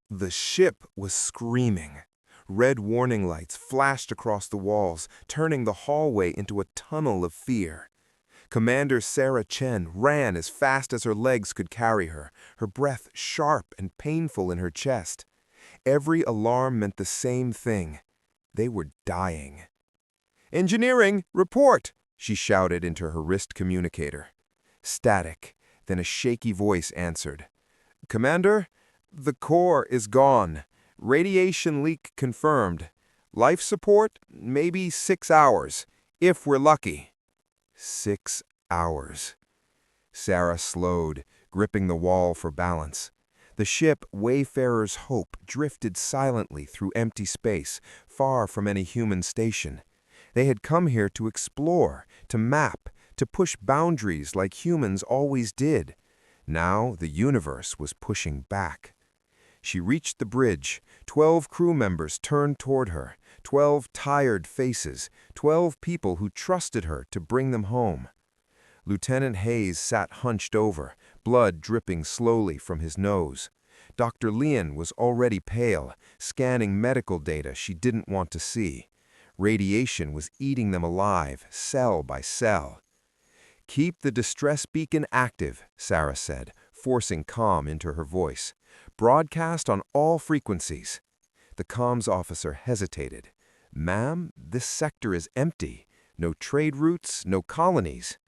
The ship was screaming. Red warning lights flashed across the walls, turning the hallway into a tunnel of fear. Commander Sarah Chen ran as fast as her legs could carry her, her breath sharp and painful in her chest. Every alarm meant the same thing. They were dying. "Engineering, report!" she shouted into her wrist communicator. Static, then a shaky voice answered. "Commander, the core is gone. Radiation leak confirmed. Life support, maybe 6 hours, if we're lucky." 6 hours. Sarah slowed, gripping the wall for balance. The ship Wayfarer's Hope drifted silently through empty space, far from any human station. They had come here to explore, to map, to push boundaries like humans always did. Now the universe was pushing back. She reached the bridge. 12 crew members turned toward her. 12 tired faces. 12 people who trusted her to bring them home. Lieutenant Hayes sat hunched over, blood dripping slowly from his nose. Dr. Lian was already pale, scanning medical data she didn't want to see. Radiation was eating them alive, cell by cell. "Keep the distress beacon active," Sarah said, forcing calm into her voice. "Broadcast on all frequencies." The comms officer hesitated. "Ma'am, this sector is empty. No trade routes, no colonies."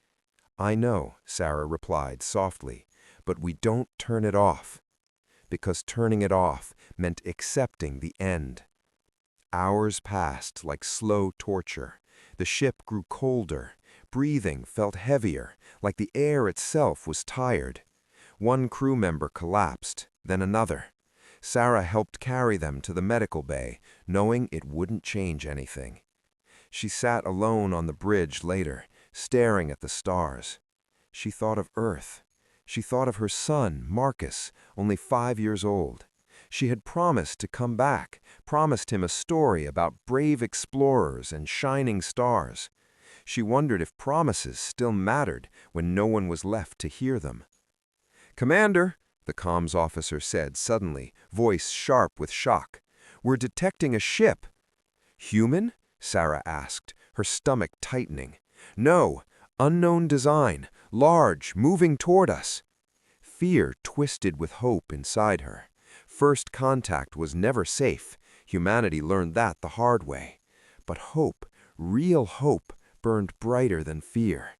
"I know," Sarah replied softly, "but we don't turn it off." Because turning it off meant accepting the end. Hours passed like slow torture. The ship grew colder. Breathing felt heavier, like the air itself was tired. One crew member collapsed, then another. Sarah helped carry them to the medical bay, knowing it wouldn't change anything. She sat alone on the bridge later, staring at the stars. She thought of Earth. She thought of her son, Marcus, only 5 years old. She had promised to come back, promised him a story about brave explorers and shining stars. She wondered if promises still mattered when no one was left to hear them. "Commander," the comms officer said suddenly, voice sharp with shock, "we're detecting a ship." "Human?" Sarah asked, her stomach tightening. "No, unknown design, large, moving toward us." Fear twisted with hope inside her. First contact was never safe. Humanity learned that the hard way. But hope, real hope, burned brighter than fear.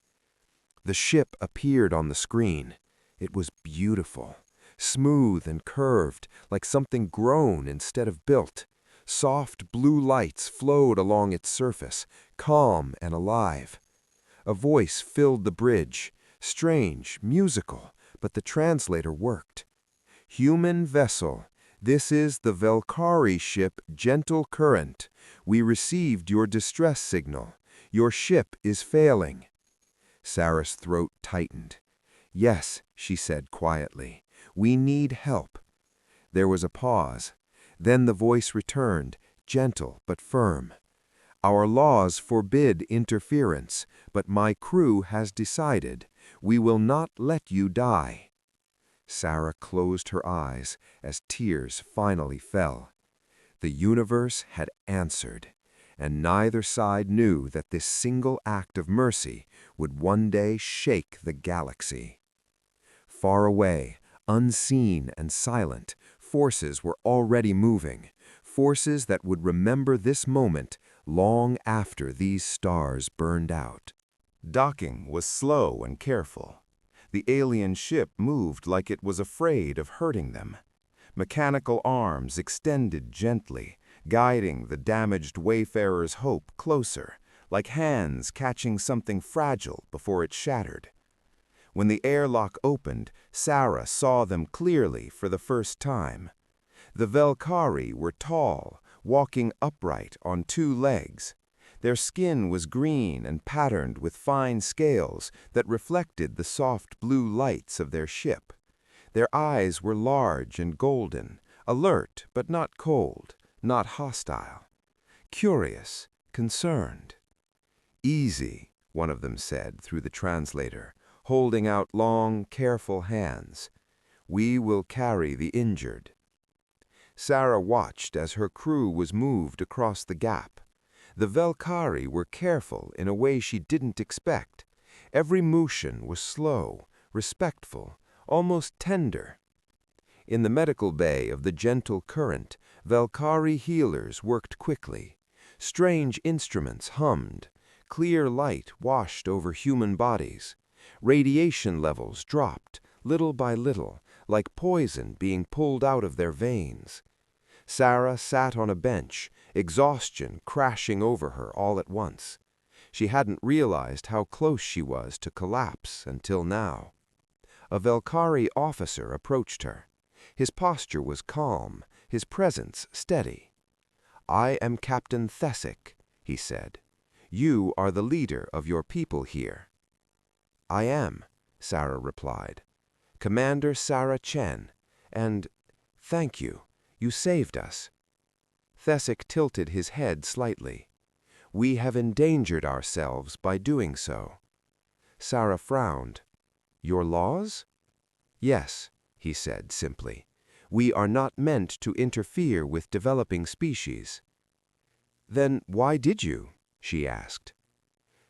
The ship appeared on the screen. It was beautiful, smooth and curved, like something grown instead of built. Soft blue lights flowed along its surface, calm and alive. A voice filled the bridge, strange, musical, but the translator worked. "Human vessel, this is the Velcari ship Gentle Current. We received your distress signal. Your ship is failing." Sarah's throat tightened. "Yes," she said quietly, "we need help." There was a pause. Then the voice returned, gentle but firm. "Our laws forbid interference, but my crew has decided. We will not let you die." Sarah closed her eyes as tears finally fell. The universe had answered, and neither side knew that this single act of mercy would one day shake the galaxy. Far away, unseen and silent, forces were already moving, forces that would remember this moment long after these stars burned out. Docking was slow and careful. The alien ship moved like it was afraid of hurting them. Mechanical arms extended gently, guiding the damaged Wayfarer's Hope closer, like hands catching something fragile before it shattered. When the airlock opened, Sarah saw them clearly for the first time. The Velcari were tall, walking upright on 2 legs. Their skin was green and patterned with fine scales that reflected the soft blue lights of their ship. Their eyes were large and golden, alert but not cold, not hostile. Curious, concerned. "Easy," one of them said through the translator, holding out long, careful hands. "We will carry the injured." Sarah watched as her crew was moved across the gap. The Velcari were careful in a way she didn't expect. Every motion was slow, respectful, almost tender. In the medical bay of the gentle current, Velcari healers worked quickly. Strange instruments hummed. Clear light washed over human bodies. Radiation levels dropped, little by little, like poison being pulled out of their veins. Sarah sat on a bench, exhaustion crashing over her all at once. She hadn't realized how close she was to collapse until now. A Velcari officer approached her. His posture was calm, his presence steady. "I am Captain Thesic," he said. "You are the leader of your people here." "I am," Sarah replied. "Commander Sarah Chen, and thank you, you saved us." Thesic tilted his head slightly. "We have endangered ourselves by doing so." Sarah frowned. "Your laws?" "Yes," he said simply. "We are not meant to interfere with developing species." "Then why did you?" she asked.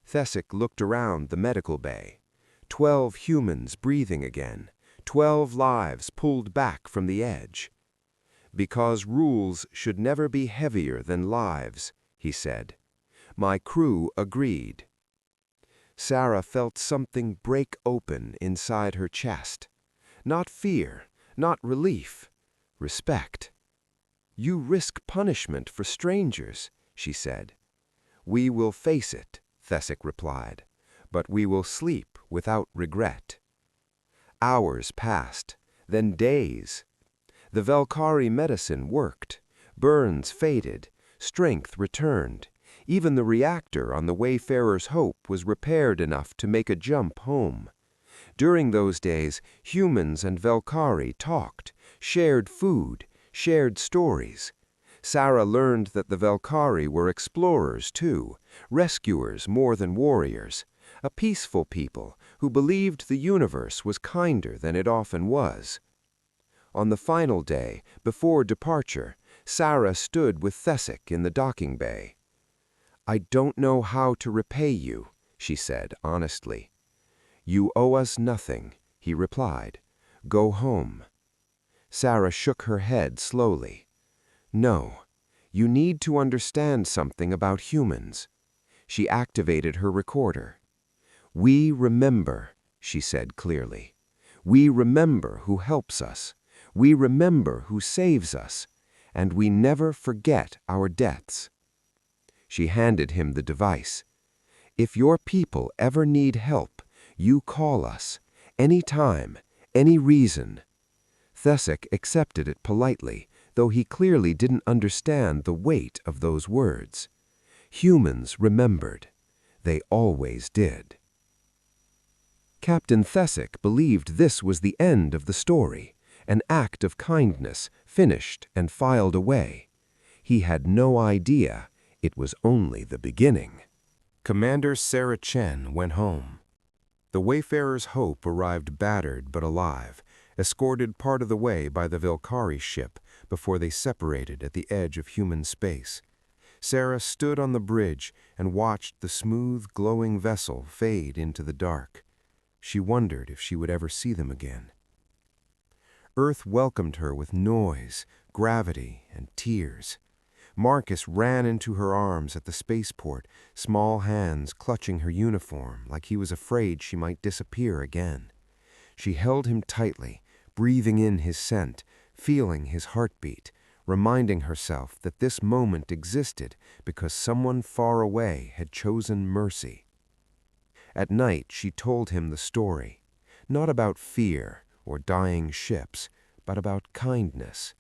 Thesic looked around the medical bay. 12 humans breathing again, 12 lives pulled back from the edge. "Because rules should never be heavier than lives," he said. "My crew agreed." Sarah felt something break open inside her chest. Not fear, not relief, respect. "You risk punishment for strangers," she said. "We will face it," Thesic replied, "but we will sleep without regret." Hours passed, then days. The Velcari medicine worked. Burns faded. Strength returned. Even the reactor on the Wayfarer's Hope was repaired enough to make a jump home. During those days, humans and Velcari talked, shared food, shared stories. Sarah learned that the Velcari were explorers too, rescuers more than warriors, a peaceful people who believed the universe was kinder than it often was. On the final day, before departure, Sarah stood with Thesic in the docking bay. "I don't know how to repay you," she said honestly. "You owe us nothing," he replied. "Go home." Sarah shook her head slowly. "No, you need to understand something about humans." She activated her recorder. "We remember," she said clearly. "We remember who helps us. We remember who saves us. And we never forget our debts." She handed him the device. "If your people ever need help, you call us. Any time, any reason." Thesic accepted it politely, though he clearly didn't understand the weight of those words. Humans remembered. They always did. Captain Thesic believed this was the end of the story, an act of kindness, finished and filed away. He had no idea it was only the beginning. Commander Sarah Chen went home. The Wayfarer's Hope arrived battered but alive, escorted part of the way by the Velcari ship before they separated at the edge of human space. Sarah stood on the bridge and watched the smooth, glowing vessel fade into the dark. She wondered if she would ever see them again. Earth welcomed her with noise, gravity, and tears. Marcus ran into her arms at the spaceport, small hands clutching her uniform like he was afraid she might disappear again. She held him tightly, breathing in his scent, feeling his heartbeat, reminding herself that this moment existed because someone far away had chosen mercy. At night, she told him the story, not about fear or dying ships, but about kindness,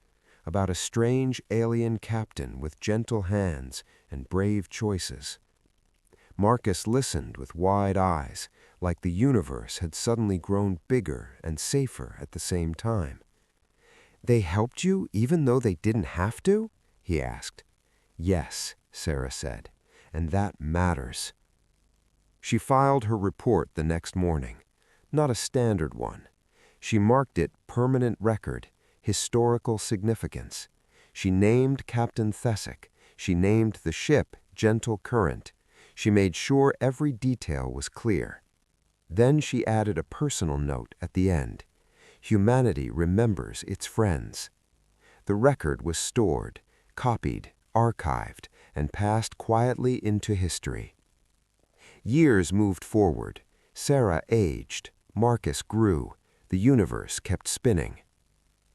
about a strange alien captain with gentle hands and brave choices. Marcus listened with wide eyes, like the universe had suddenly grown bigger and safer at the same time. "They helped you even though they didn't have to?" he asked. "Yes," Sarah said, "and that matters." She filed her report the next morning, not a standard one. She marked it permanent record, historical significance. She named Captain Thesic. She named the ship Gentle Current. She made sure every detail was clear. Then she added a personal note at the end. Humanity remembers its friends. The record was stored, copied, archived, and passed quietly into history. Years moved forward. Sarah aged. Marcus grew. The universe kept spinning.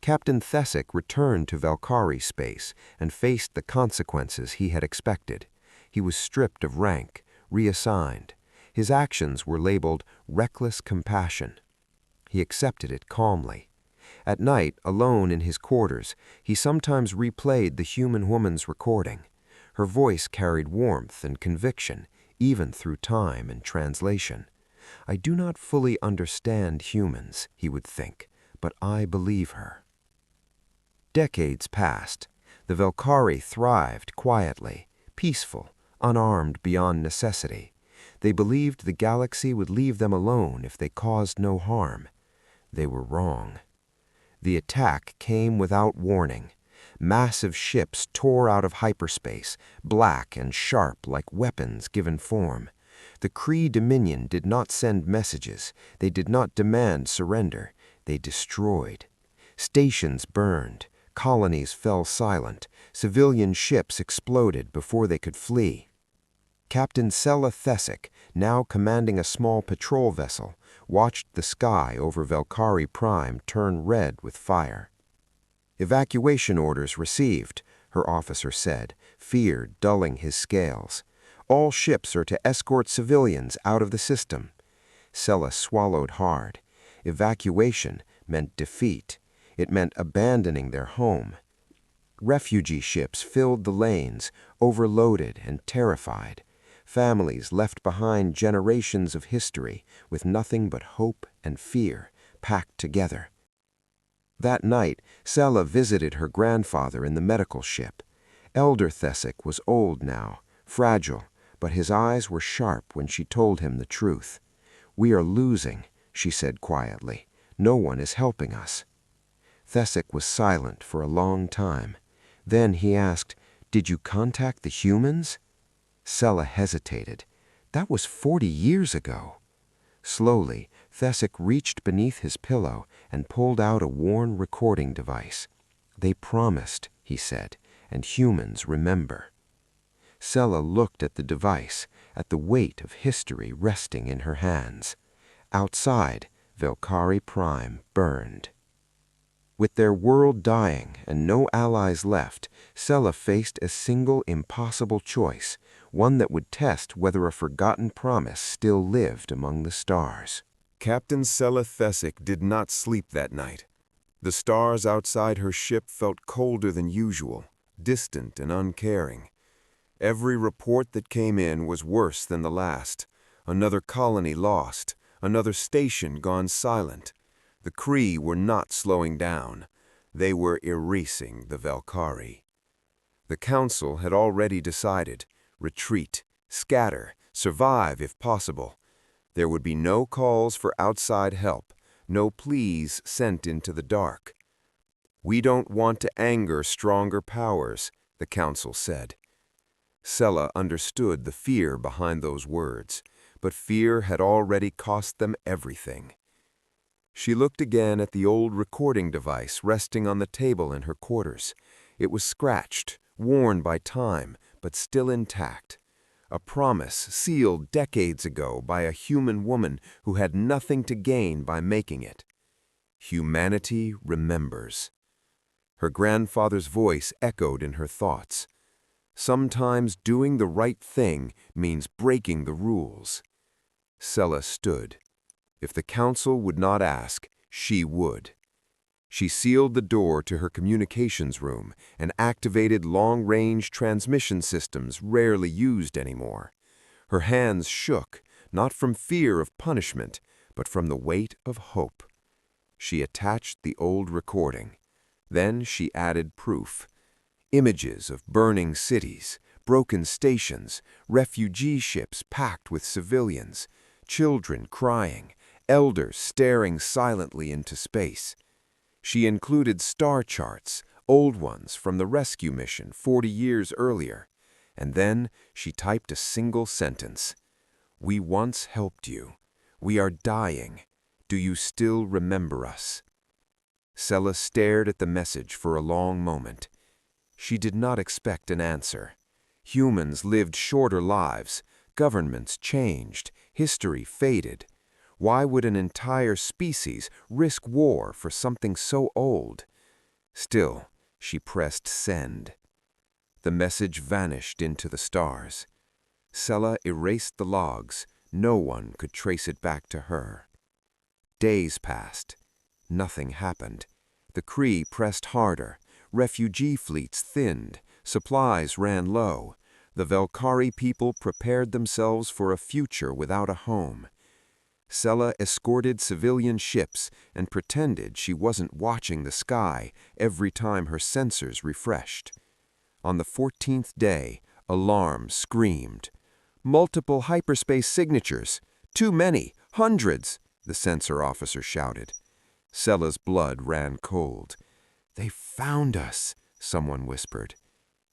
Captain Thesic returned to Velcari space and faced the consequences he had expected. He was stripped of rank, reassigned. His actions were labeled reckless compassion. He accepted it calmly. At night, alone in his quarters, he sometimes replayed the human woman's recording. Her voice carried warmth and conviction, even through time and translation. I do not fully understand humans, he would think, but I believe her. Decades passed. The Velcari thrived quietly, peaceful, unarmed beyond necessity. They believed the galaxy would leave them alone if they caused no harm. They were wrong. The attack came without warning. Massive ships tore out of hyperspace, black and sharp like weapons given form. The Kree Dominion did not send messages. They did not demand surrender. They destroyed. Stations burned. Colonies fell silent. Civilian ships exploded before they could flee. Captain Sela Thesic, now commanding a small patrol vessel, watched the sky over Velcari Prime turn red with fire. Evacuation orders received, her officer said, fear dulling his scales. All ships are to escort civilians out of the system. Sela swallowed hard. Evacuation meant defeat. It meant abandoning their home. Refugee ships filled the lanes, overloaded and terrified. Families left behind generations of history with nothing but hope and fear packed together. That night, Sela visited her grandfather in the medical ship. Elder Thesic was old now, fragile, but his eyes were sharp when she told him the truth. "We are losing," she said quietly. "No one is helping us." Thesic was silent for a long time. Then he asked, "Did you contact the humans?" Sela hesitated. "That was 40 years ago." Slowly, Thesic reached beneath his pillow and pulled out a worn recording device. "They promised," he said, "and humans remember." Sela looked at the device, at the weight of history resting in her hands. Outside, Velcari Prime burned. With their world dying and no allies left, Sela faced a single impossible choice, one that would test whether a forgotten promise still lived among the stars. Captain Sela Thesic did not sleep that night. The stars outside her ship felt colder than usual, distant and uncaring. Every report that came in was worse than the last. Another colony lost, another station gone silent. The Kree were not slowing down. They were erasing the Velcari. The Council had already decided: retreat, scatter, survive if possible. There would be no calls for outside help, no pleas sent into the dark. "We don't want to anger stronger powers," the Council said. Sela understood the fear behind those words, but fear had already cost them everything. She looked again at the old recording device resting on the table in her quarters. It was scratched, worn by time, but still intact. A promise sealed decades ago by a human woman who had nothing to gain by making it. Humanity remembers. Her grandfather's voice echoed in her thoughts. Sometimes doing the right thing means breaking the rules. Sela stood. If the Council would not ask, she would. She sealed the door to her communications room and activated long-range transmission systems rarely used anymore. Her hands shook, not from fear of punishment, but from the weight of hope. She attached the old recording. Then she added proof. Images of burning cities, broken stations, refugee ships packed with civilians, children crying, elders staring silently into space. She included star charts, old ones from the rescue mission 40 years earlier. And then she typed a single sentence. "We once helped you. We are dying. Do you still remember us?" Sela stared at the message for a long moment. She did not expect an answer. Humans lived shorter lives, governments changed, history faded. Why would an entire species risk war for something so old? Still, she pressed send. The message vanished into the stars. Sela erased the logs. No one could trace it back to her. Days passed. Nothing happened. The Kree pressed harder. Refugee fleets thinned. Supplies ran low. The Velcari people prepared themselves for a future without a home. Sela escorted civilian ships and pretended she wasn't watching the sky every time her sensors refreshed. On the 14th day, alarms screamed. "Multiple hyperspace signatures! Too many! Hundreds!" the sensor officer shouted. Sela's blood ran cold. "They found us," someone whispered.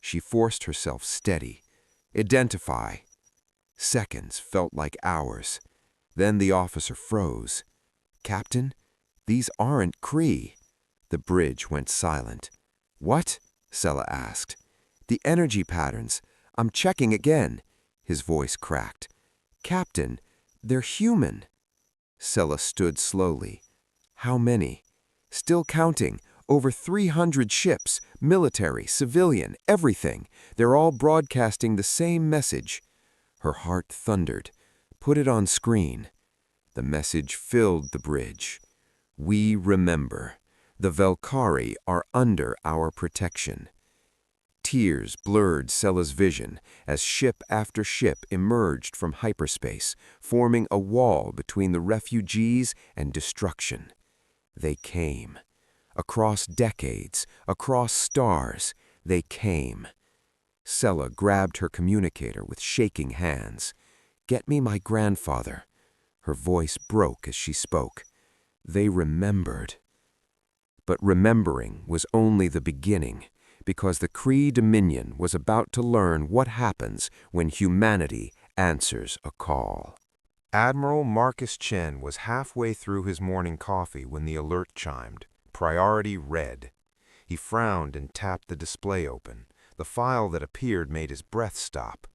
She forced herself steady. "Identify." Seconds felt like hours. Then the officer froze. "Captain, these aren't Kree." The bridge went silent. "What?" Sela asked. "The energy patterns. I'm checking again." His voice cracked. "Captain, they're human." Sela stood slowly. "How many?" "Still counting. Over 300 ships, military, civilian, everything. They're all broadcasting the same message." Her heart thundered. "Put it on screen." The message filled the bridge. "We remember. The Velcari are under our protection." Tears blurred Sela's vision as ship after ship emerged from hyperspace, forming a wall between the refugees and destruction. They came. Across decades, across stars, they came. Sela grabbed her communicator with shaking hands. "Get me my grandfather." Her voice broke as she spoke. They remembered. But remembering was only the beginning, because the Kree Dominion was about to learn what happens when humanity answers a call. Admiral Marcus Chen was halfway through his morning coffee when the alert chimed. Priority red. He frowned and tapped the display open. The file that appeared made his breath stop.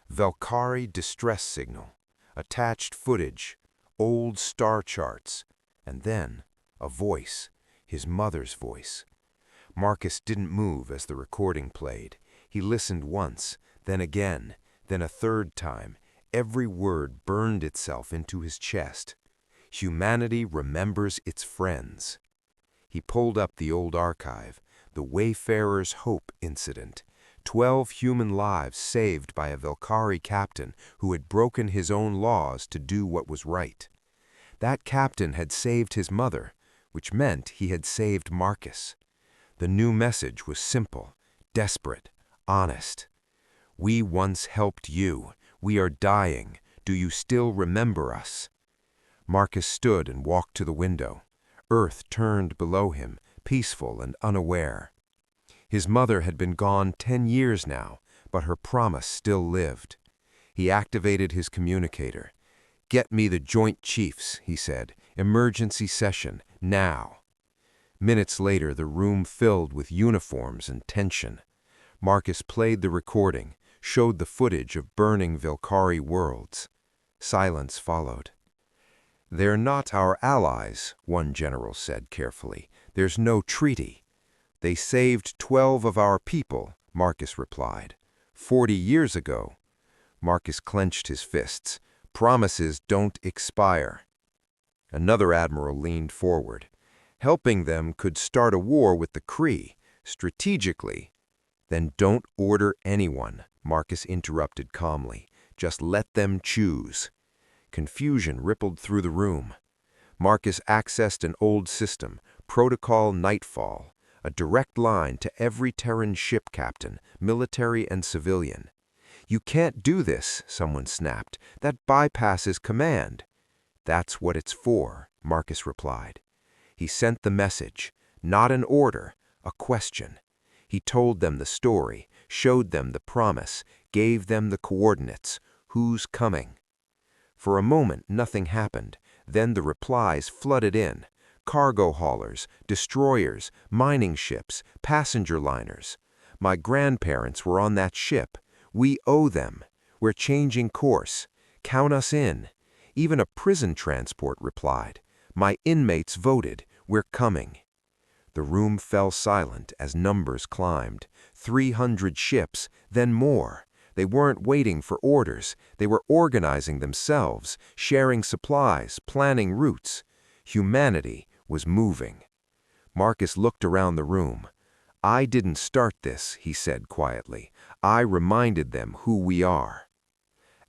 Velcari distress signal. Attached footage. Old star charts. And then a voice. His mother's voice. Marcus didn't move as the recording played. He listened once, then again, then a third time. Every word burned itself into his chest. Humanity remembers its friends. He pulled up the old archive, the Wayfarer's Hope incident. 12 human lives saved by a Velcari captain who had broken his own laws to do what was right. That captain had saved his mother, which meant he had saved Marcus. The new message was simple, desperate, honest. "We once helped you. We are dying. Do you still remember us?" Marcus stood and walked to the window. Earth turned below him, peaceful and unaware. His mother had been gone 10 years now, but her promise still lived. He activated his communicator. "Get me the Joint Chiefs," he said. "Emergency session, now." Minutes later, the room filled with uniforms and tension. Marcus played the recording, showed the footage of burning Velcari worlds. Silence followed. "They're not our allies," one general said carefully. "There's no treaty." "They saved 12 of our people," Marcus replied. 40 years ago." Marcus clenched his fists. "Promises don't expire." Another admiral leaned forward. "Helping them could start a war with the Kree, strategically." "Then don't order anyone," Marcus interrupted calmly. "Just let them choose." Confusion rippled through the room. Marcus accessed an old system, Protocol Nightfall, a direct line to every Terran ship captain, military and civilian. "You can't do this," someone snapped. "That bypasses command." "That's what it's for," Marcus replied. He sent the message, not an order, a question. He told them the story, showed them the promise, gave them the coordinates. Who's coming? For a moment, nothing happened. Then the replies flooded in. Cargo haulers, destroyers, mining ships, passenger liners. My grandparents were on that ship. We owe them. We're changing course. Count us in. Even a prison transport replied. My inmates voted. We're coming. The room fell silent as numbers climbed. 300 ships, then more. They weren't waiting for orders. They were organizing themselves, sharing supplies, planning routes. Humanity was moving. Marcus looked around the room. I didn't start this, he said quietly. I reminded them who we are.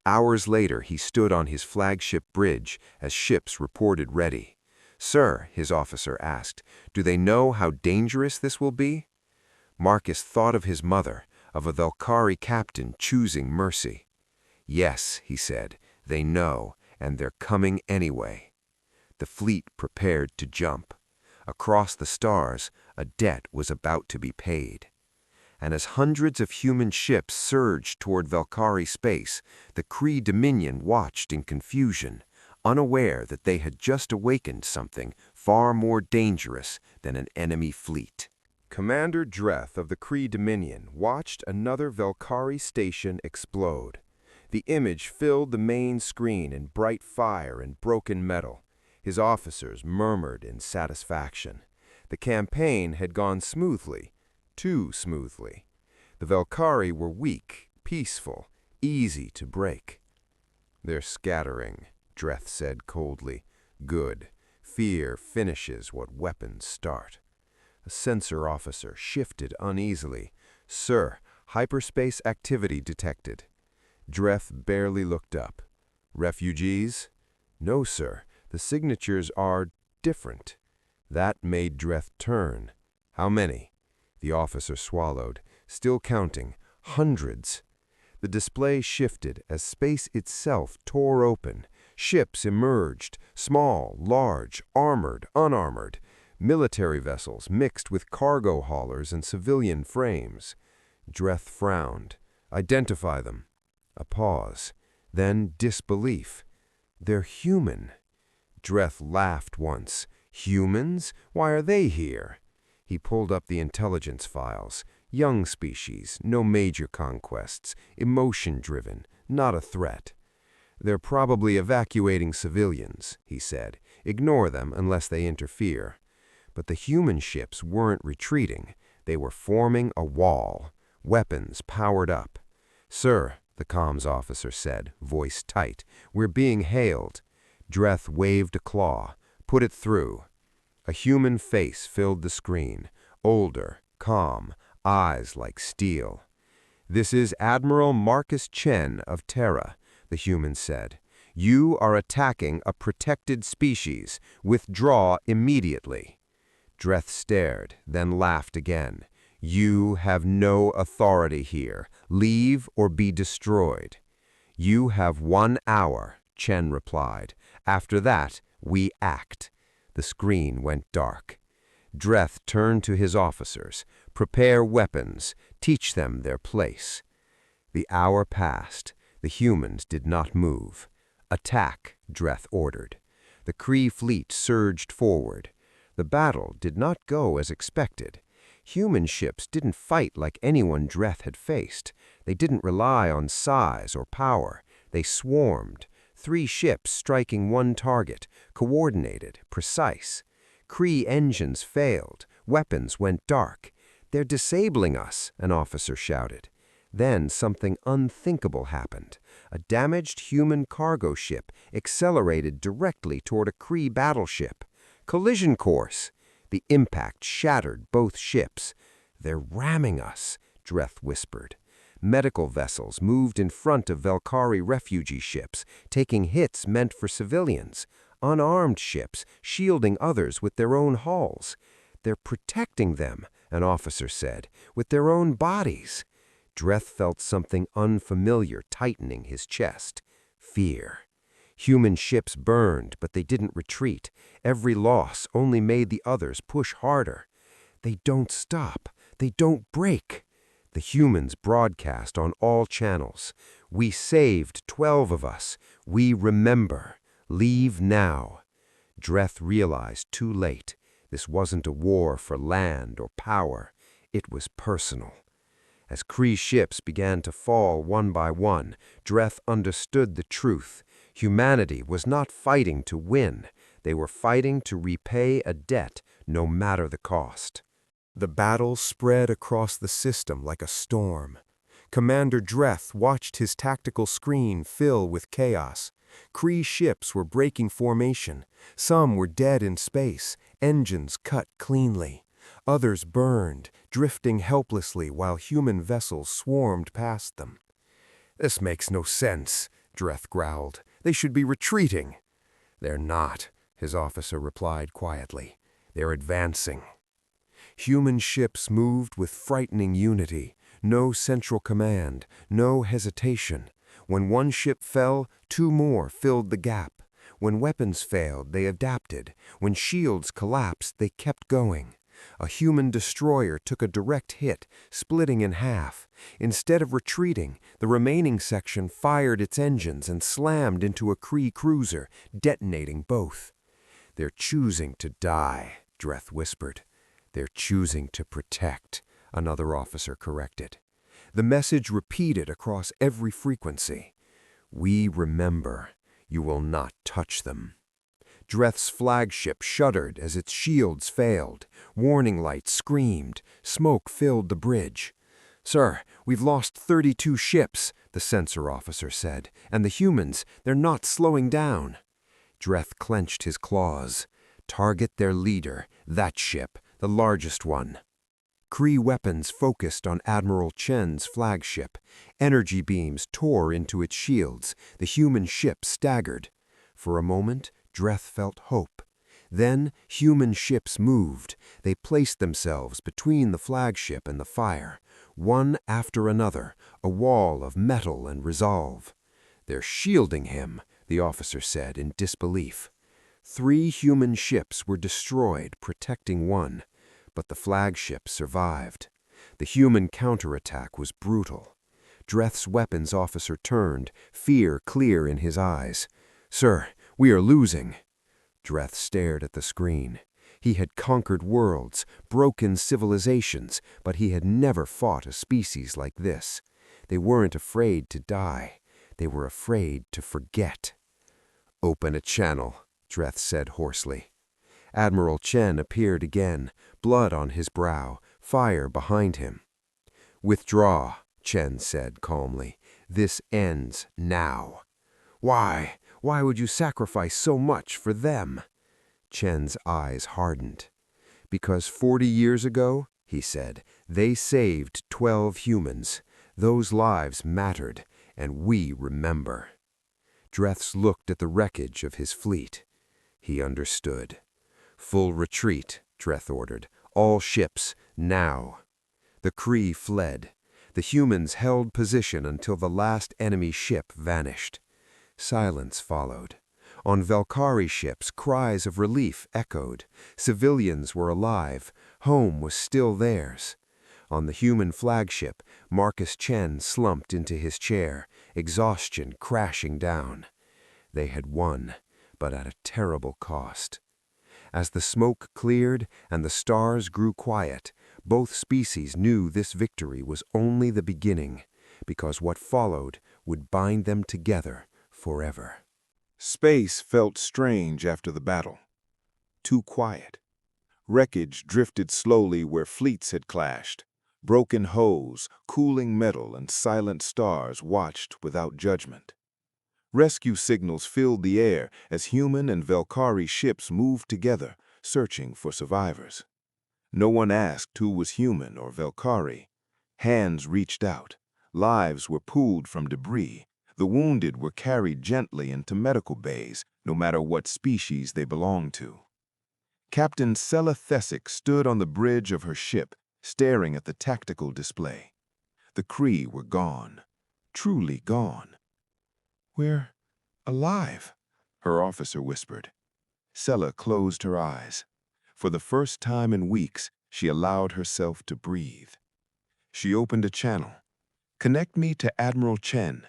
Hours later, he stood on his flagship bridge as ships reported ready. Sir, his officer asked, do they know how dangerous this will be? Marcus thought of his mother, of a Velcari captain choosing mercy. Yes, he said, they know, and they're coming anyway. The fleet prepared to jump. Across the stars, a debt was about to be paid. And as hundreds of human ships surged toward Velcari space, the Kree Dominion watched in confusion, unaware that they had just awakened something far more dangerous than an enemy fleet. Commander Dreth of the Kree Dominion watched another Velcari station explode. The image filled the main screen in bright fire and broken metal. His officers murmured in satisfaction. The campaign had gone smoothly, too smoothly. The Velcari were weak, peaceful, easy to break. They're scattering, Dreth said coldly. Good. Fear finishes what weapons start. A sensor officer shifted uneasily. Sir, hyperspace activity detected. Dreth barely looked up. Refugees? No, sir. The signatures are different. That made Dreth turn. How many? The officer swallowed, still counting. Hundreds. The display shifted as space itself tore open. Ships emerged, small, large, armored, unarmored. Military vessels mixed with cargo haulers and civilian frames. Dreth frowned. Identify them. A pause. Then disbelief. They're human. Dreth laughed once. Humans? Why are they here? He pulled up the intelligence files. Young species, no major conquests, emotion-driven, not a threat. They're probably evacuating civilians, he said. Ignore them unless they interfere. But the human ships weren't retreating. They were forming a wall, weapons powered up. Sir, the comms officer said, voice tight, we're being hailed. Dreth waved a claw. Put it through. A human face filled the screen, older, calm, eyes like steel. This is Admiral Marcus Chen of Terra, the human said. You are attacking a protected species. Withdraw immediately. Dreth stared, then laughed again. You have no authority here. Leave or be destroyed. You have 1 hour, Chen replied. After that, we act. The screen went dark. Dreth turned to his officers. Prepare weapons. Teach them their place. The hour passed. The humans did not move. Attack, Dreth ordered. The Kree fleet surged forward. The battle did not go as expected. Human ships didn't fight like anyone Dreth had faced. They didn't rely on size or power. They swarmed. 3 ships striking one target, coordinated, precise. Kree engines failed. Weapons went dark. They're disabling us, an officer shouted. Then something unthinkable happened. A damaged human cargo ship accelerated directly toward a Kree battleship. Collision course. The impact shattered both ships. They're ramming us, Dreth whispered. Medical vessels moved in front of Velcari refugee ships, taking hits meant for civilians. Unarmed ships shielding others with their own hulls. They're protecting them, an officer said, with their own bodies. Dreth felt something unfamiliar tightening his chest. Fear. Human ships burned, but they didn't retreat. Every loss only made the others push harder. They don't stop. They don't break. The humans broadcast on all channels. We saved 12 of us. We remember. Leave now. Dreth realized too late. This wasn't a war for land or power. It was personal. As Kree ships began to fall one by one, Dreth understood the truth. Humanity was not fighting to win. They were fighting to repay a debt, no matter the cost. The battle spread across the system like a storm. Commander Dreth watched his tactical screen fill with chaos. Kree ships were breaking formation. Some were dead in space, engines cut cleanly. Others burned, drifting helplessly while human vessels swarmed past them. "This makes no sense," Dreth growled. "They should be retreating." "They're not," his officer replied quietly. "They're advancing." Human ships moved with frightening unity. No central command, no hesitation. When one ship fell, two more filled the gap. When weapons failed, they adapted. When shields collapsed, they kept going. A human destroyer took a direct hit, splitting in half. Instead of retreating, the remaining section fired its engines and slammed into a Kree cruiser, detonating both. "They're choosing to die," Dreth whispered. "They're choosing to protect," another officer corrected. The message repeated across every frequency. "We remember. You will not touch them." Dreth's flagship shuddered as its shields failed. Warning lights screamed. Smoke filled the bridge. "Sir, we've lost 32 ships," the sensor officer said. "And the humans, they're not slowing down." Dreth clenched his claws. "Target their leader, that ship, the largest one." Kree weapons focused on Admiral Chen's flagship. Energy beams tore into its shields. The human ship staggered. For a moment, Dreth felt hope. Then, human ships moved. They placed themselves between the flagship and the fire. One after another, a wall of metal and resolve. "They're shielding him," the officer said in disbelief. 3 human ships were destroyed, protecting one. But the flagship survived. The human counterattack was brutal. Dreth's weapons officer turned, fear clear in his eyes. "Sir, we are losing." Dreth stared at the screen. He had conquered worlds, broken civilizations, but he had never fought a species like this. They weren't afraid to die. They were afraid to forget. "Open a channel," Dreth said hoarsely. Admiral Chen appeared again, blood on his brow, fire behind him. "Withdraw," Chen said calmly. "This ends now." "Why? Why would you sacrifice so much for them?" Chen's eyes hardened. "Because 40 years ago," he said, "they saved 12 humans. Those lives mattered, and we remember." Dreth looked at the wreckage of his fleet. He understood. "Full retreat," Dreth ordered. "All ships, now." The Kree fled. The humans held position until the last enemy ship vanished. Silence followed. On Velcari ships, cries of relief echoed. Civilians were alive. Home was still theirs. On the human flagship, Marcus Chen slumped into his chair, exhaustion crashing down. They had won, but at a terrible cost. As the smoke cleared and the stars grew quiet, both species knew this victory was only the beginning, because what followed would bind them together forever. Space felt strange after the battle. Too quiet. Wreckage drifted slowly where fleets had clashed. Broken hose, cooling metal, and silent stars watched without judgment. Rescue signals filled the air as human and Velcari ships moved together, searching for survivors. No one asked who was human or Velcari. Hands reached out. Lives were pulled from debris. The wounded were carried gently into medical bays, no matter what species they belonged to. Captain Sela Thesic stood on the bridge of her ship, staring at the tactical display. The Kree were gone. Truly gone. "We're alive," her officer whispered. Sela closed her eyes. For the first time in weeks, She allowed herself to breathe. She opened a channel. Connect me to Admiral Chen.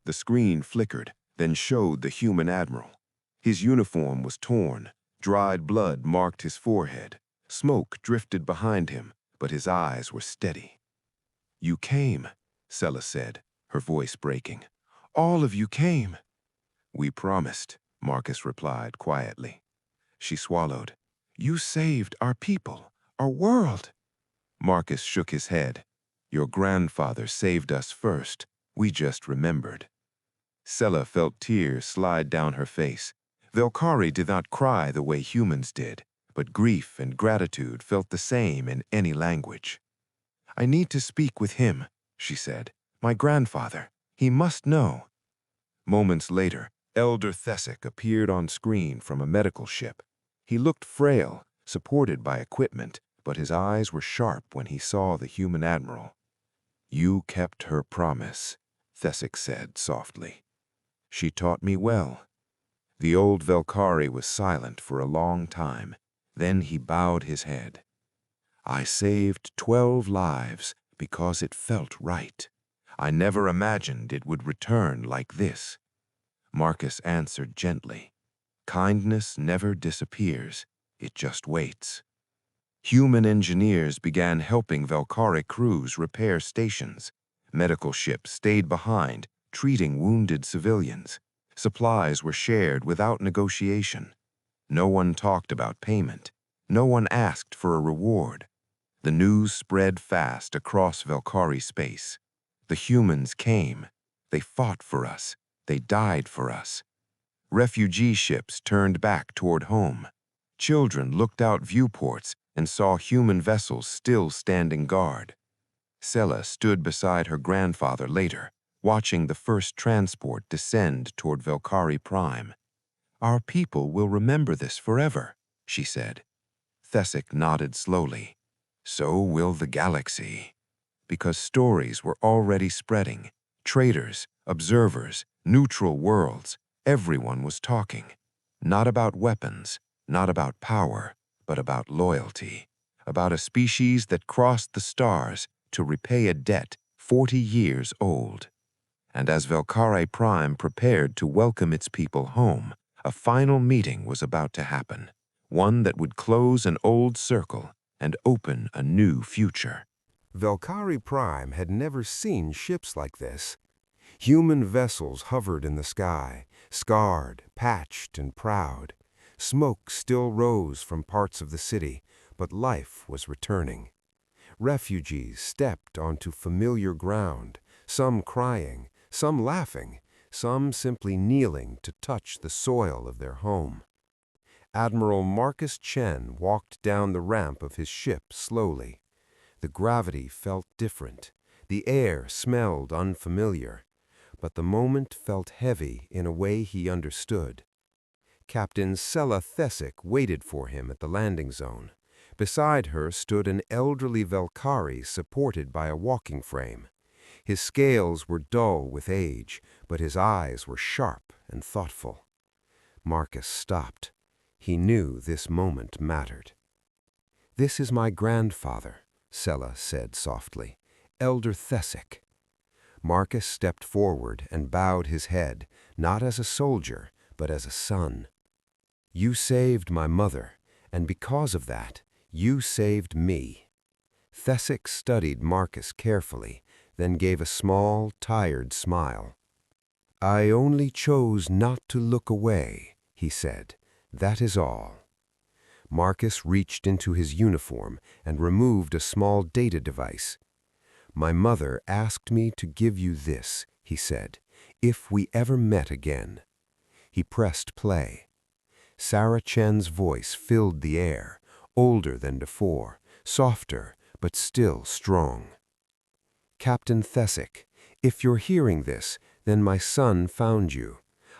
The screen flickered, then showed the human admiral. His uniform was torn. Dried blood marked his forehead. Smoke drifted behind him, but his eyes were steady. "You came," Sella said, her voice breaking. "All of you came." "We promised," Marcus replied quietly. She swallowed. "You saved our people, our world." Marcus shook his head. "Your grandfather saved us first. We just remembered." Sella felt tears slide down her face. Velcari did not cry the way humans did, but grief and gratitude felt the same in any language. "I need to speak with him," she said. "My grandfather. He must know." Moments later, Elder Thesic appeared on screen from a medical ship. He looked frail, supported by equipment, but his eyes were sharp when he saw the human admiral. "You kept her promise," Thesic said softly. "She taught me well." The old Velcari was silent for a long time. Then he bowed his head. "I saved 12 lives because it felt right. I never imagined it would return like this." Marcus answered gently. "Kindness never disappears. It just waits." Human engineers began helping Velcari crews repair stations. Medical ships stayed behind, treating wounded civilians. Supplies were shared without negotiation. No one talked about payment. No one asked for a reward. The news spread fast across Velcari space. The humans came. They fought for us. They died for us. Refugee ships turned back toward home. Children looked out viewports and saw human vessels still standing guard. Sella stood beside her grandfather later, watching the first transport descend toward Velcari Prime. "Our people will remember this forever," she said. Thesic nodded slowly. "So will the galaxy." Because stories were already spreading. Traders, observers, neutral worlds, everyone was talking. Not about weapons, not about power, but about loyalty. About a species that crossed the stars to repay a debt 40 years old. And as Velcari Prime prepared to welcome its people home, a final meeting was about to happen. One that would close an old circle and open a new future. Velcari Prime had never seen ships like this. Human vessels hovered in the sky, scarred, patched, and proud. Smoke still rose from parts of the city, but life was returning. Refugees stepped onto familiar ground, some crying, some laughing, some simply kneeling to touch the soil of their home. Admiral Marcus Chen walked down the ramp of his ship slowly. The gravity felt different. The air smelled unfamiliar. But the moment felt heavy in a way he understood. Captain Sella Thesic waited for him at the landing zone. Beside her stood an elderly Velcari supported by a walking frame. His scales were dull with age, but his eyes were sharp and thoughtful. Marcus stopped. He knew this moment mattered. "This is my grandfather," Sella said softly. "Elder Thesic." Marcus stepped forward and bowed his head, not as a soldier, but as a son. "You saved my mother, and because of that, you saved me." Thesic studied Marcus carefully, then gave a small, tired smile. "I only chose not to look away," he said. "That is all." Marcus reached into his uniform and removed a small data device. "My mother asked me to give you this," he said, "if we ever met again." He pressed play. Sarah Chen's voice filled the air, older than before, softer, but still strong. "Captain Thesic, if you're hearing this, then my son found you.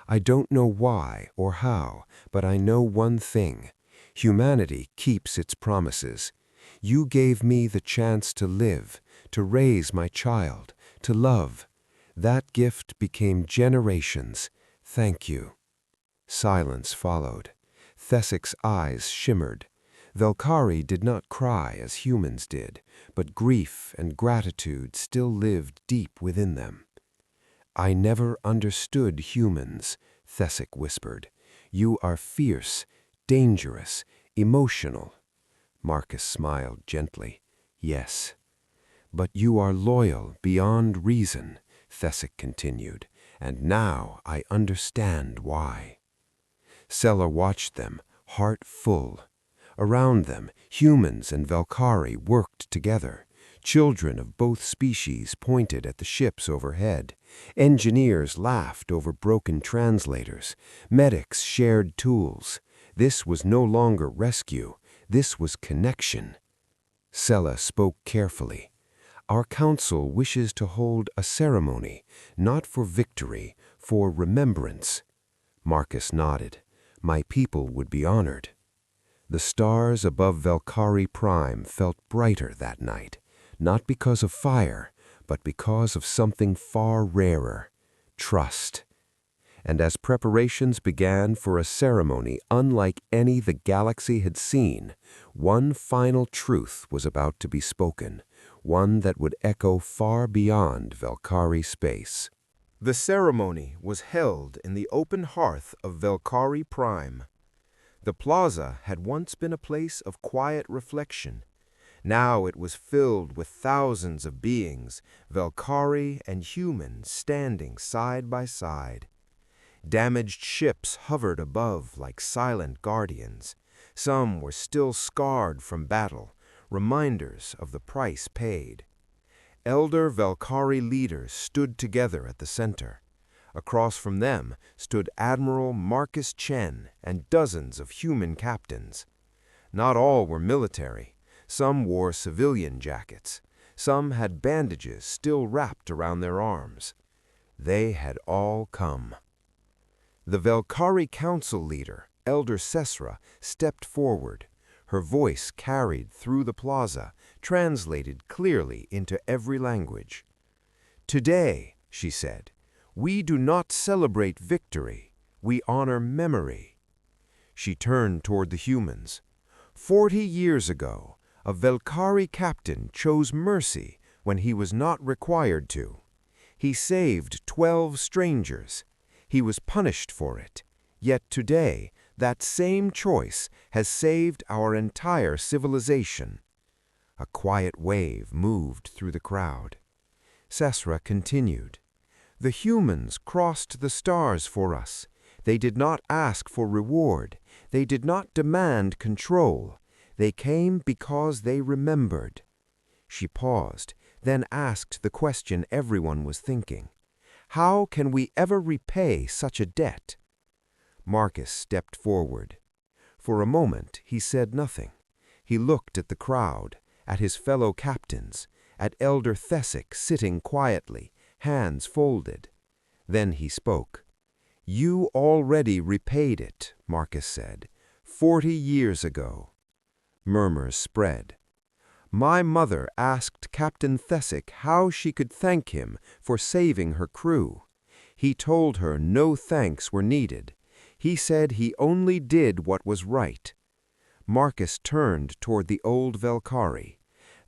I don't know why or how, but I know one thing. Humanity keeps its promises. You gave me the chance to live, to raise my child, to love. That gift became generations. Thank you." Silence followed. Thesic's eyes shimmered. Velcari did not cry as humans did, but grief and gratitude still lived deep within them. "I never understood humans," Thesic whispered. "You are fierce, dangerous, emotional." Marcus smiled gently. "Yes. But you are loyal beyond reason," Thesic continued, "and now I understand why." Sella watched them, heart full. Around them, humans and Velcari worked together. Children of both species pointed at the ships overhead. Engineers laughed over broken translators. Medics shared tools. This was no longer rescue. This was connection. Sella spoke carefully. "Our council wishes to hold a ceremony, not for victory, for remembrance." Marcus nodded. "My people would be honored." The stars above Velcari Prime felt brighter that night, not because of fire, but because of something far rarer: trust. And as preparations began for a ceremony unlike any the galaxy had seen, one final truth was about to be spoken, one that would echo far beyond Velcari space. The ceremony was held in the open hearth of Velcari Prime. The plaza had once been a place of quiet reflection. Now it was filled with thousands of beings, Velcari and humans standing side by side. Damaged ships hovered above like silent guardians. Some were still scarred from battle, reminders of the price paid. Elder Velcari leaders stood together at the center. Across from them stood Admiral Marcus Chen and dozens of human captains. Not all were military. Some wore civilian jackets. Some had bandages still wrapped around their arms. They had all come. The Velcari Council leader, Elder Sesra, stepped forward. Her voice carried through the plaza, translated clearly into every language. "Today," she said, "we do not celebrate victory. We honor memory." She turned toward the humans. 40 years ago, a Velcari captain chose mercy when he was not required to. He saved 12 strangers. He was punished for it. Yet today, that same choice has saved our entire civilization. A quiet wave moved through the crowd. Sesra continued. "The humans crossed the stars for us. They did not ask for reward. They did not demand control. They came because they remembered." She paused, then asked the question everyone was thinking. "How can we ever repay such a debt?" Marcus stepped forward. For a moment, he said nothing. He looked at the crowd, at his fellow captains, at Elder Thesic sitting quietly, hands folded. Then he spoke. "You already repaid it," Marcus said, 40 years ago." Murmurs spread. "My mother asked Captain Thesic how she could thank him for saving her crew. He told her no thanks were needed. He said he only did what was right." Marcus turned toward the old Velcari.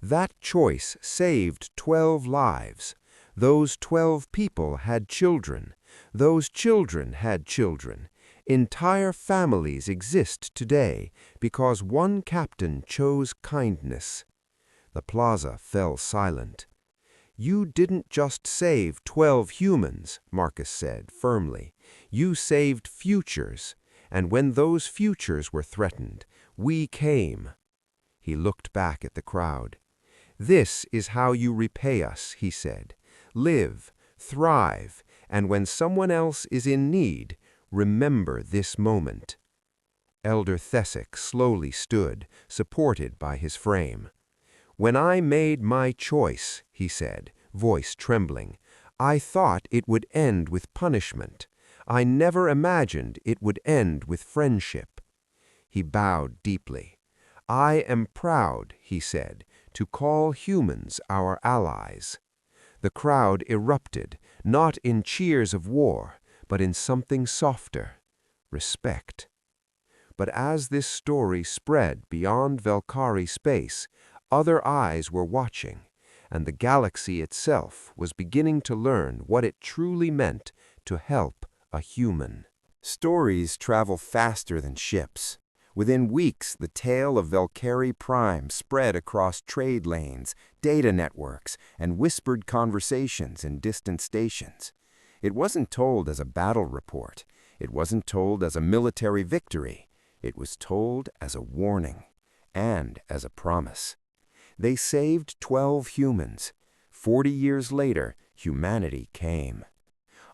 "That choice saved 12 lives. Those 12 people had children. Those children had children. Entire families exist today because one captain chose kindness." The plaza fell silent. "You didn't just save 12 humans," Marcus said firmly. "You saved futures, and when those futures were threatened, we came." He looked back at the crowd. "This is how you repay us," he said. "Live, thrive, and when someone else is in need, remember this moment." Elder Thesic slowly stood, supported by his frame. "When I made my choice," he said, voice trembling, "I thought it would end with punishment. I never imagined it would end with friendship." He bowed deeply. "I am proud," he said, "to call humans our allies." The crowd erupted, not in cheers of war, but in something softer: respect. But as this story spread beyond Velcari space, other eyes were watching, and the galaxy itself was beginning to learn what it truly meant to help a human. Stories travel faster than ships. Within weeks, the tale of Velcari Prime spread across trade lanes, data networks, and whispered conversations in distant stations. It wasn't told as a battle report. It wasn't told as a military victory. It was told as a warning and as a promise. They saved 12 humans. 40 years later, humanity came.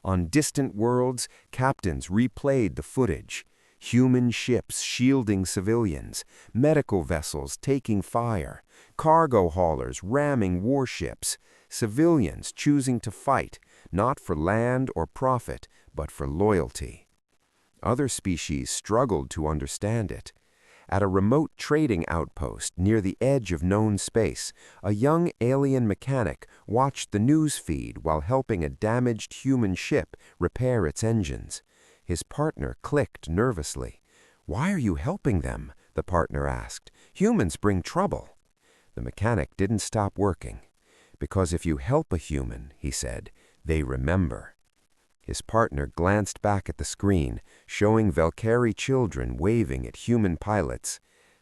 On distant worlds, captains replayed the footage. Human ships shielding civilians, medical vessels taking fire, cargo haulers ramming warships, civilians choosing to fight, not for land or profit, but for loyalty. Other species struggled to understand it. At a remote trading outpost near the edge of known space, a young alien mechanic watched the news feed while helping a damaged human ship repair its engines. His partner clicked nervously. "Why are you helping them?" the partner asked. "Humans bring trouble." The mechanic didn't stop working. "Because if you help a human," he said, "they remember." His partner glanced back at the screen, showing Velcari children waving at human pilots.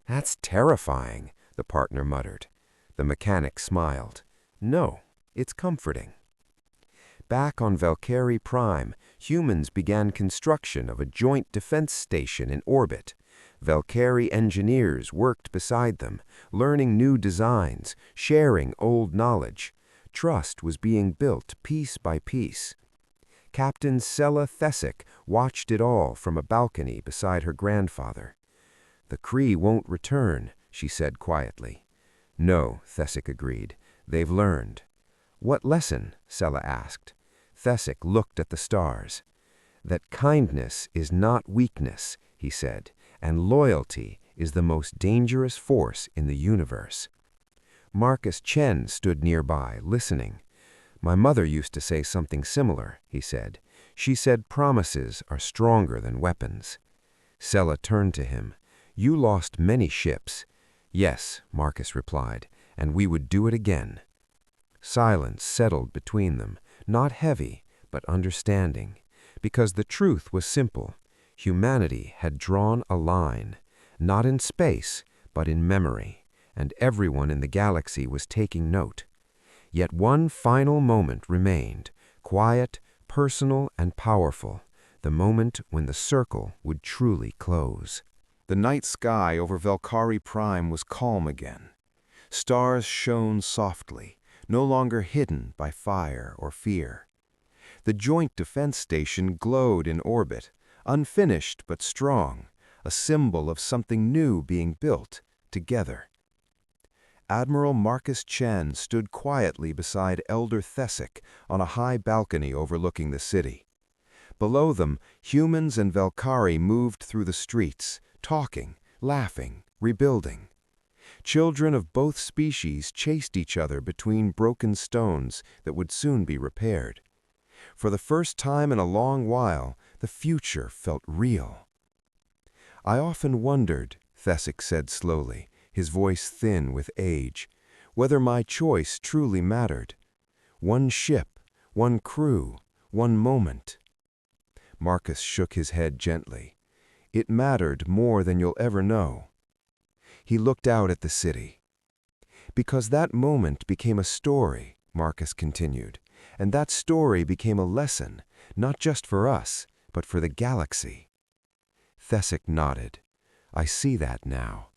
"That's terrifying," the partner muttered. The mechanic smiled. "No, it's comforting." Back on Velcari Prime, humans began construction of a joint defense station in orbit. Velcari engineers worked beside them, learning new designs, sharing old knowledge. Trust was being built piece by piece. Captain Sella Thesic watched it all from a balcony beside her grandfather. "The Kree won't return," she said quietly. "No," Thesic agreed. "They've learned." "What lesson?" Sella asked. Thesic looked at the stars. "That kindness is not weakness," he said, "and loyalty is the most dangerous force in the universe." Marcus Chen stood nearby, listening. "My mother used to say something similar," he said. "She said promises are stronger than weapons." Sella turned to him. "You lost many ships." "Yes," Marcus replied, "and we would do it again." Silence settled between them, not heavy, but understanding, because the truth was simple. Humanity had drawn a line, not in space, but in memory, and everyone in the galaxy was taking note. Yet one final moment remained, quiet, personal, and powerful, the moment when the circle would truly close. The night sky over Velcari Prime was calm again. Stars shone softly, no longer hidden by fire or fear. The Joint Defense Station glowed in orbit, unfinished but strong, a symbol of something new being built together. Admiral Marcus Chen stood quietly beside Elder Thesic on a high balcony overlooking the city. Below them, humans and Velcari moved through the streets, talking, laughing, rebuilding. Children of both species chased each other between broken stones that would soon be repaired. For the first time in a long while, the future felt real. "I often wondered," Thesic said slowly, his voice thin with age, "whether my choice truly mattered. One ship, one crew, one moment." Marcus shook his head gently. "It mattered more than you'll ever know." He looked out at the city. "Because that moment became a story," Marcus continued, "and that story became a lesson, not just for us, but for the galaxy." Thesic nodded. "I see that now."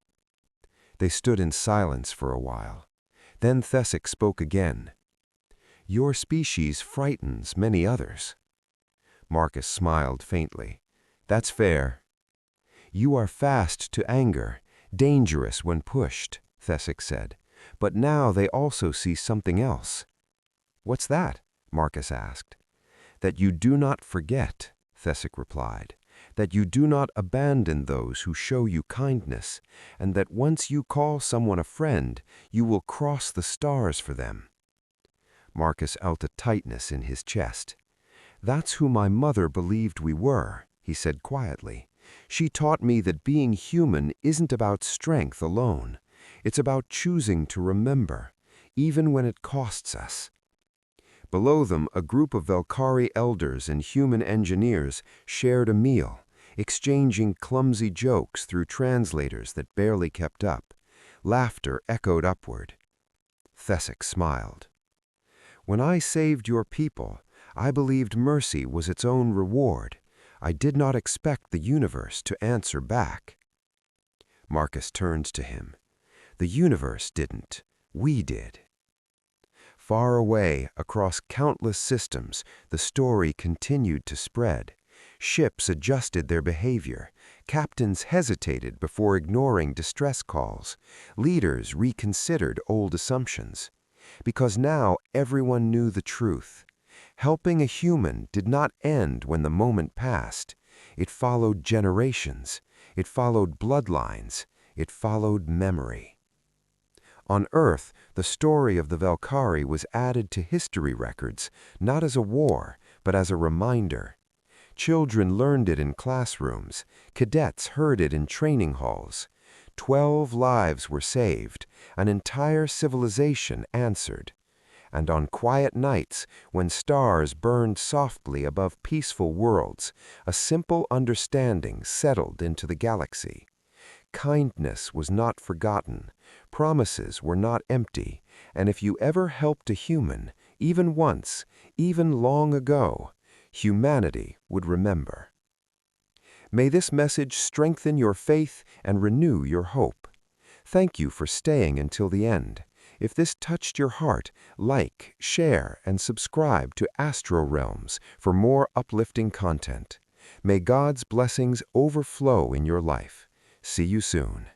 They stood in silence for a while. Then Thesic spoke again. "Your species frightens many others." Marcus smiled faintly. "That's fair." "You are fast to anger, dangerous when pushed," Thesic said. "But now they also see something else." "What's that?" Marcus asked. "That you do not forget," Thesic replied. "That you do not abandon those who show you kindness, and that once you call someone a friend, you will cross the stars for them." Marcus felt a tightness in his chest. "That's who my mother believed we were," he said quietly. She taught me that being human isn't about strength alone. It's about choosing to remember, even when it costs us. Below them, a group of Velcari elders and human engineers shared a meal, exchanging clumsy jokes through translators that barely kept up. Laughter echoed upward. Thesic smiled. When I saved your people, I believed mercy was its own reward. I did not expect the universe to answer back. Marcus turns to him. The universe didn't. We did. Far away, across countless systems, the story continued to spread. Ships adjusted their behavior. Captains hesitated before ignoring distress calls. Leaders reconsidered old assumptions. Because now everyone knew the truth. Helping a human did not end when the moment passed. It followed generations. It followed bloodlines. It followed memory. On Earth, the story of the Velcari was added to history records, not as a war, but as a reminder. Children learned it in classrooms. Cadets heard it in training halls. 12 lives were saved. An entire civilization answered. And on quiet nights, when stars burned softly above peaceful worlds, a simple understanding settled into the galaxy. Kindness was not forgotten, promises were not empty, and if you ever helped a human, even once, even long ago, humanity would remember. May this message strengthen your faith and renew your hope. Thank you for staying until the end. If this touched your heart, like, share, and subscribe to Astro Realms for more uplifting content. May God's blessings overflow in your life. See you soon.